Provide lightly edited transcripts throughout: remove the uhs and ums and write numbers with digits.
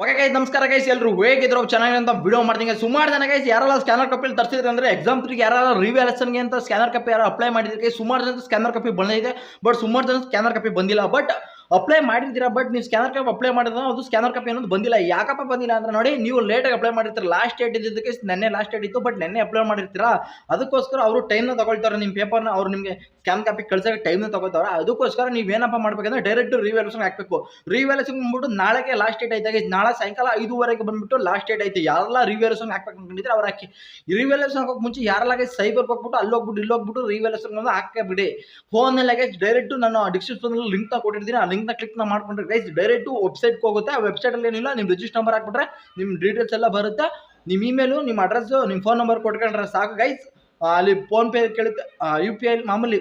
Okay guys, ನಮಸ್ಕಾರ guys. ಎಲ್ಲರೂ ಹೇಗಿದ್ರು ಚೆನ್ನಾಗಿ ವಿಡಿಯೋ ಮಾಡ್ತೀನಿ. ಸುಮಾರು ಜನ ಗೈಸ್ ಯಾರೆಲ್ಲ ಸ್ಕ್ಯಾನರ್ ಕಾಪಿ ತರಿಸಿದ್ರೆ ಅಂದ್ರೆ ಎಕ್ಸಾಮ್ 3 ಯಾರೆಲ್ಲ ರಿವ್ಯಾಲ್ಯೂಷನ್ಗೆ ಅಂತ ಸ್ಕ್ಯಾನರ್ ಕಾಪಿ ಯಾರು ಅಪ್ಲೈ ಮಾಡಿದ್ರೆ ಸುಮಾರು ಜನ ಸ್ಕ್ಯಾನರ್ ಕಾಪಿ ಬಂದಿದೆ. ಬಟ್ ಸುಮಾರು ಜನ ಸ್ಕ್ಯಾನರ್ ಕಾಪಿ ಬಂದಿಲ್ಲ. ಬಟ್ ಅಪ್ಲೈ ಮಾಡಿದ್ದೀರಾ, ಬಟ್ ನೀವು ಸ್ಕ್ಯಾನರ್ ಕಾಪಿ ಅಪ್ಲೈ ಮಾಡಿದ್ರೆ ಅದು ಸ್ಕ್ಯಾನರ್ ಕಾಪಿ ಅನ್ನೋದು ಬಂದಿಲ್ಲ. ಯಾಕಪ್ಪ ಬಂದಿಲ್ಲ ಅಂದ್ರೆ ನೋಡಿ, ನೀವು ಲೇಟಾಗಿ ಅಪ್ಲೈ ಮಾಡಿರ್ತೀರ. ಲಾಸ್ಟ್ ಡೇಟ್ ಇದ್ದಕ್ಕೆ ನೆನ್ನೆ ಲಾಸ್ಟ್ ಡೇಟ್ ಇತ್ತು, ಬಟ್ ನೆನ್ನೆ ಅಪ್ಲೈ ಮಾಡಿರ್ತೀರಾ. ಅದಕ್ಕೋಸ್ಕರ ಅವರು ಟೈಮ್ನ ತಗೊಳ್ತಾರೆ. ನಿಮ್ಮ ಪೇಪರ್ನ ಅವ್ರು ನಿಮಗೆ ಸ್ಕ್ಯಾನ್ ಕಾಪಿ ಕಳ್ಸೋಕೆ ಟೈಮ್ನ ತಗೋತಾರೆ. ಅದಕ್ಕೋಸ್ಕರ ನೀವೇನಪ್ಪ ಮಾಡ್ಬೇಕಂದ್ರೆ ಡೈರೆಕ್ಟ್ ರಿವ್ಯಾಲ್ಯೂಷನ್ ಹಾಕಬೇಕು. ರಿವ್ಯಾಲ್ಯೂಷನ್ ಬಂದ್ಬಿಟ್ಟು ನಾಳೆಗೆ ಲಾಸ್ಟ್ ಡೇಟ್ ಐತೆ. ನಾಳೆ ಸಾಯಂಕಾಲ 5:30 ಬಂದ್ಬಿಟ್ಟು ಲಾಸ್ಟ್ ಡೇಟ್ ಐತೆ. ಯಾರೆಲ್ಲ ರಿವ್ಯಾಲ್ಯೂಷನ್ ಹಾಕ್ಬೇಕು ಅನ್ಕೊಂಡಿದ್ರೆ ಅವ್ರು ಹಾಕಿ. ರಿವ್ಯಾಲ್ಯೂಷನ್ ಹಾಕೋಕೆ ಮುಂಚೆ ಯಾರೆಲ್ಲ ಸೈಬರ್ಗೆ ಹೋಗ್ಬಿಟ್ಟು ಅಲ್ಲಿ ಹೋಗ್ಬಿಟ್ಟು ಇಲ್ಲಿ ಹೋಗ್ಬಿಟ್ಟು ರಿವ್ಯಾಲ್ಯೂಷನ್ ಹಾಕೇ ಬಿಡಿ. ಫೋನಲ್ಲಿ ಡೈರೆಕ್ಟ್ ನಾನು ಡಿಸ್ಕ್ರಿಪ್ಷನ್ ಲಿಂಕ್ ನ ಕೊಟ್ಟಿರ್ತೀನಿ. ಆ ಲಿಂಕ್ ನ ಕ್ಲಿಕ್ ಮಾಡ್ಕೊಂಡ್ರೆ ಗೈಸ್ ಡೈರೆಕ್ಟ್ ವೆಬ್ಸೈಟ್ಗೆ ಹೋಗುತ್ತೆ. ಆ ವೆಬ್ಸೈಟ್ ಅಲ್ಲಿ ಏನಿಲ್ಲ, ನಿಮ್ಮ ರಿಜಿಸ್ಟರ್ ನಂಬರ್ ಹಾಕ್ಬಿಟ್ರೆ ನಿಮ್ಮ ಡೀಟೇಲ್ಸ್ ಎಲ್ಲ ಬರುತ್ತೆ. ನಿಮ್ಮ ಇಮೇಲು, ನಿಮ್ಮ ಅಡ್ರೆಸ್, ನಿಮ್ಮ ಫೋನ್ ನಂಬರ್ ಕೊಟ್ಕೊಂಡ್ರೆ ಸಾಕು ಗೈಸ್. ಅಲ್ಲಿ ಫೋನ್ ಪೇ ಕೇಳುತ್ತೆ, UPI ಮಾಮೂಲಿ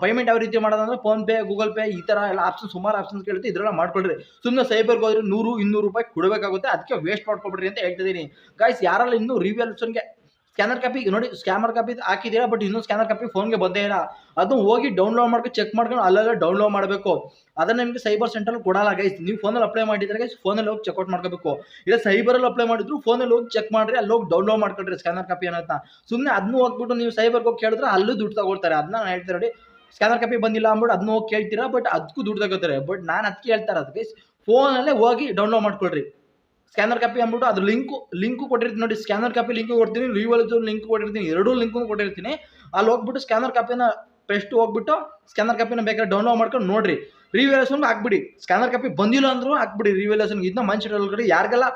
ಪೇಮೆಂಟ್ ಯಾವ ರೀತಿ ಮಾಡೋದಂದ್ರೆ ಫೋನ್ ಪೇ, ಗೂಗಲ್ ಪೇ, ಈ ತರ ಎಲ್ಲ ಆಪ್ಷನ್ ಸುಮಾರು ಆಪ್ಷನ್ಸ್ ಕೇಳುತ್ತೆ. ಇದ್ರೆಲ್ಲ ಮಾಡ್ಕೊಳ್ರಿ. ಸುಮ್ಮನೆ ಸೈಬರ್ಗೆ ಹೋದ್ರೆ 100-200 ರೂಪಾಯಿ ಕೊಡಬೇಕಾಗುತ್ತೆ. ಅದಕ್ಕೆ ವೇಸ್ಟ್ ಮಾಡ್ಕೊಬಿಡ್ರಿ ಅಂತ ಹೇಳ್ತಿದ್ದೀನಿ ಗೈಸ್. ಯಾರೆಲ್ಲ ಇನ್ನೂ ರಿವ್ಯಾಲ್ಯೂಷನ್ಗೆ ಸ್ಕ್ಯಾನರ್ ಕಾಪಿ ನೋಡಿ, ಸ್ಕ್ಯಾನರ್ ಕಾಪಿ ಹಾಕಿದ್ದೀರಾ, ಬಟ್ ಇನ್ನೂ ಸ್ಕ್ಯಾನರ್ ಕಾಪಿ ಫೋನ್ಗೆ ಬಂದೇ ಇಲ್ಲ. ಅದು ಹೋಗಿ ಡೌನ್ಲೋಡ್ ಮಾಡ್ಕೊಂಡು ಚೆಕ್ ಮಾಡ್ಕೊಂಡು ಅಲ್ಲೆಲ್ಲ ಡೌನ್ಲೋಡ್ ಮಾಡಬೇಕು. ಅದನ್ನ ನಿಮಗೆ ಸೈಬರ್ ಸೆಂಟರ್ ಕೊಡಲ್ಲ ಗೈಸ್. ನೀವು ಫೋನಲ್ಲಿ ಅಪ್ಲೈ ಮಾಡಿದ್ರೆ ಗೈಸ್ ಫೋನಲ್ಲಿ ಹೋಗಿ ಚೆಕ್ಔಟ್ ಮಾಡ್ಕೋಬೇಕು. ಇಲ್ಲ ಸೈಬರಲ್ಲಿ ಅಪ್ಲೈ ಮಾಡಿದ್ರು ಫೋನಲ್ಲಿ ಹೋಗಿ ಚೆಕ್ ಮಾಡ್ರಿ, ಅಲ್ಲಿ ಹೋಗಿ ಡೌನ್ಲೋಡ್ ಮಾಡ್ಕೊಳ್ರಿ ಸ್ಕ್ಯಾನರ್ ಕಾಪಿ ಅನ್ನೋದನ್ನ. ಸುಮ್ಮನೆ ಅದನ್ನು ಹೋಗ್ಬಿಟ್ಟು ನೀವು ಸೈಬರ್ಗೆ ಹೋಗಿ ಕೇಳಿದ್ರೆ ಅಲ್ಲೂ ದುಡ್ಡು ತಗೊಳ್ತಾರೆ. ಅದನ್ನ ನಾನು ಹೇಳ್ತೀನಿ ನೋಡಿ, ಸ್ಕ್ಯಾನರ್ ಕಾಪಿ ಬಂದಿಲ್ಲ ಅಂದ್ಬಿಟ್ಟು ಅದನ್ನ ಹೋಗಿ ಕೇಳ್ತೀರಾ, ಬಟ್ ಅದಕ್ಕೂ ದುಡ್ಡು ತಗೋತಾರೆ. ಬಟ್ ನಾನು ಅದಕ್ಕೆ ಹೇಳ್ತಾ ಇರೋದು ಗೈಸ್, ಫೋನಲ್ಲೇ ಹೋಗಿ ಡೌನ್ಲೋಡ್ ಮಾಡ್ಕೊಳ್ರಿ ಸ್ಕ್ಯಾನರ್ ಕಾಪಿ ಅಂದ್ಬಿಟ್ಟು. ಅದು ಲಿಂಕು ಕೊಟ್ಟಿರ್ತೀನಿ ನೋಡಿ. ಸ್ಕ್ಯಾನರ್ ಕಾಪಿ ಲಿಂಕ್ ಕೊಡ್ತೀನಿ, ರಿವ್ಯಾಲ್ಯೂಷನ್ ಲಿಂಕ್ ಕೊಟ್ಟಿರ್ತೀನಿ, ಎರಡೂ ಲಿಂಕು ಕೊಟ್ಟಿರ್ತೀನಿ. ಅಲ್ಲಿ ಹೋಗ್ಬಿಟ್ಟು ಸ್ಕ್ಯಾನರ್ ಕಾಪಿನ ಪೆಸ್ಟ್ ಹೋಗ್ಬಿಟ್ಟು ಸ್ಕ್ಯಾನರ್ ಕಾಪಿನ ಬೇಕಾದ್ರೆ ಡೌನ್ಲೋಡ್ ಮಾಡ್ಕೊಂಡು ನೋಡ್ರಿ. ರಿವ್ಯಾಲ್ಯೂಷನ್ ಹಾಕ್ಬಿಡಿ. ಸ್ಕ್ಯಾನರ್ ಕಾಪಿ ಬಂದಿಲ್ಲ ಅಂದ್ರೂ ಹಾಕ್ಬಿಡಿ ರಿವ್ಯಾಲ್ಯೂಷನ್. ಇದನ್ನ ಮನುಷ್ಯರ ಒಳಗಡೆ ಯಾರಿಗೆಲ್ಲ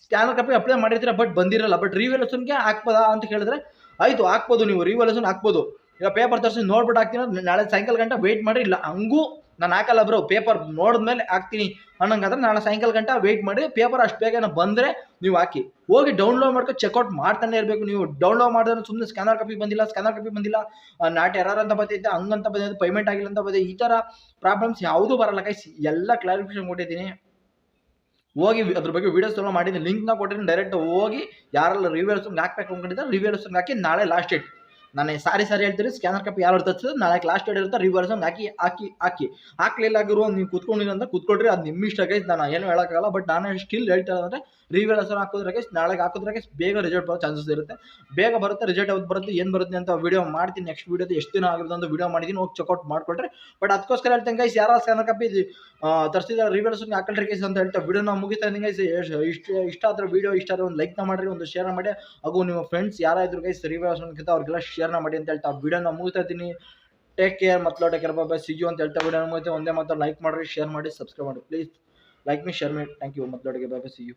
ಸ್ಕ್ಯಾನರ್ ಕಾಪಿ ಅಪ್ಲೈ ಮಾಡಿರ್ತೀರ ಬಟ್ ಬಂದಿರಲ್ಲ, ಬಟ್ ರಿವ್ಯಾಲ್ಯೂಷನ್ಗೆ ಹಾಕ್ಬೋದಾ ಅಂತ ಹೇಳಿದ್ರೆ ಆಯ್ತು, ಹಾಕ್ಬೋದು. ನೀವು ರಿವ್ಯಾಲ್ಯೂಷನ್ ಹಾಕ್ಬೋದು. ಈಗ ಪೇಪರ್ ತರಿಸಿ ನೋಡ್ಬಿಟ್ಟು ಹಾಕ್ತೀನಿ, ನಾಳೆ ಸಾಯಂಕಾಲ ಗಂಟೆ ವೆಯ್ಟ್ ಮಾಡಿ. ಇಲ್ಲ ಹಂಗೂ ನಾನು ಹಾಕಲ್ಲ ಬ್ರೋ, ಪೇಪರ್ ನೋಡಿದ್ಮೇಲೆ ಹಾಕ್ತೀನಿ ಅನ್ನಂಗಾದ್ರೆ ನಾಳೆ ಸಾಯಂಕಾಲ ಗಂಟೆ ವೆಯ್ಟ್ ಮಾಡಿ. ಪೇಪರ್ ಅಷ್ಟು ಬೇಗ ಬಂದರೆ ನೀವು ಹಾಕಿ. ಹೋಗಿ ಡೌನ್ಲೋಡ್ ಮಾಡ್ಕೊಂಡು ಚೆಕ್ಔಟ್ ಮಾಡ್ತಾನೆ ಇರಬೇಕು. ನೀವು ಡೌನ್ಲೋಡ್ ಮಾಡಿದ್ರೆ ಸುಮ್ಮನೆ ಸ್ಕ್ಯಾನರ್ ಕಾಪಿ ಬಂದಿಲ್ಲ, ನಾಟ್ ಎರರ್ ಅಂತ ಬಂದೈತೆ, ಹಂಗಂತ ಬಂದೈತೆ, ಪೇಮೆಂಟ್ ಆಗಿಲ್ಲ ಅಂತ ಬಂದೈತೆ, ಈ ಥರ ಪ್ರಾಬ್ಲಮ್ಸ್ ಯಾವುದೂ ಬರಲ್ಲ ಗೈಸ್. ಎಲ್ಲ ಕ್ಲಾರಿಫಿಕೇಶನ್ ಕೊಟ್ಟಿದ್ದೀನಿ. ಹೋಗಿ ಅದ್ರ ಬಗ್ಗೆ ವೀಡಿಯೋಸ್ ಎಲ್ಲ ಮಾಡಿದ್ದೀನಿ, ಲಿಂಕ್ನ ಕೊಟ್ಟಿದ್ದೀನಿ. ಡೈರೆಕ್ಟ್ ಹೋಗಿ ಯಾರೆಲ್ಲ ರಿವ್ಯಾಲ್ಯೂಷನ್ಗೆ ಹಾಕ್ಬೇಕು ಅಂದ್ಕೊಂಡಿದ್ದಾರೆ ರಿವ್ಯಾಲ್ಯೂಷನ್ಗೆ ಹಾಕಿ. ನಾಳೆ ಲಾಸ್ಟ್ ಡೇಟ್. ನಾನು ಸಾರಿ ಹೇಳ್ತೀರಿ, ಸ್ಕ್ಯಾನರ್ ಕಾಪಿ ಯಾರು ತರಿಸಿದ್ರೆ ನಾಳೆ ಲಾಸ್ಟ್ ಡೇಟ್ ಇರುತ್ತೆ. ರಿವ್ಯಾಲ್ಯೂಷನ್ ಹಾಕ್ಲಿಲ್ಲ ಆಗಿರೋ ನೀವು ಕೂತ್ಕೊಂಡಿಲ್ಲ ಅಂತ ಕೂತ್ಕೊಳ್ರಿ. ಅದು ನಿಮ್ಮ ಇಷ್ಟ ಗೈಸ್, ನಾನು ಏನು ಹೇಳೋಕ್ಕಾಗಲ್ಲ. ಬಟ್ ನಾನು ಸ್ಟಿಲ್ ಹೇಳ್ತಾ ಇರೋದಂದ್ರೆ ರಿವ್ಯಾಲ್ಯೂಷನ್ ಹಾಕಿದ್ರೆ ಗೈಸ್ ನಾಳೆಗೆ ಹಾಕಿದ್ರೆ ಗೈಸ್ ಬೇಗ ರಿಸಲ್ಟ್ ಬರೋ ಚಾನ್ಸಸ್ ಇರುತ್ತೆ. ಬೇಗ ಬರುತ್ತೆ. ರಿಸಲ್ಟ್ ಯಾವ್ದು ಬರುತ್ತೆ, ಏನು ಬರುತ್ತೆ ಅಂತ ವಿಡಿಯೋ ಮಾಡ್ತೀನಿ. ನೆಕ್ಸ್ಟ್ ವಿಡಿಯೋದು ಎಷ್ಟು ದಿನ ಆಗಿರೋದು ಅಂತ ವಿಡಿಯೋ ಮಾಡಿದ್ದೀನಿ, ಹೋಗಿ ಚೆಕ್ಔಟ್ ಮಾಡ್ಕೊಳ್ರಿ. ಬಟ್ ಅದಕ್ಕೋಸ್ಕರ ಹೇಳ್ತೇನೆ ಗೈಸ್, ಯಾರು ಸ್ಕ್ಯಾನರ್ ಕಾಪಿ ತರಿಸಿದ್ರೆ ರಿವ್ಯಾಲ್ಯೂಷನ್ಗೆ ಹಾಕಲ್ರಿ ಗೈಸ್ ಅಂತ ಹೇಳ್ತಾ ವಿಡಿಯೋನ ಮುಗಿತಾ ಇದ್ದೀನಿ ಗೈಸ್. ಇಷ್ಟ ಆದ್ರೆ ವಿಡಿಯೋ ಇಷ್ಟ ಆದರೆ ಒಂದು ಲೈಕ್ನ ಮಾಡಿರಿ, ಒಂದು ಶೇರ್ ಮಾಡಿ. ಹಾಗೂ ನಿಮ್ಮ ಫ್ರೆಂಡ್ಸ್ ಯಾರಾದರೂ ಗೈಸ್ ರಿವ್ಯಾಲ್ಯೂಷನ್ಗಿಂತ ಅವ್ರಿಗೆಲ್ಲ ಶೇರ್ನ ಮಾಡಿ ಅಂತ ಹೇಳ್ತಾ ವಿಡಿಯೋನ ಮುಗಿತಾ ಇದ್ದೀನಿ. Take care, take care, bye, see you ಅಂತ ಹೇಳ್ತಾ ವಿಡಿಯೋನ ಮುಗಿತಾ. ಒಂದೇ ಮಾತ್ರ ಲೈಕ್ ಮಾಡಿರಿ, ಶೇರ್ ಮಾಡಿ, ಸಬ್ಸ್ಕ್ರೈಬ್ ಮಾಡಿ please. Like me, share me. Thank you. Bye, see you.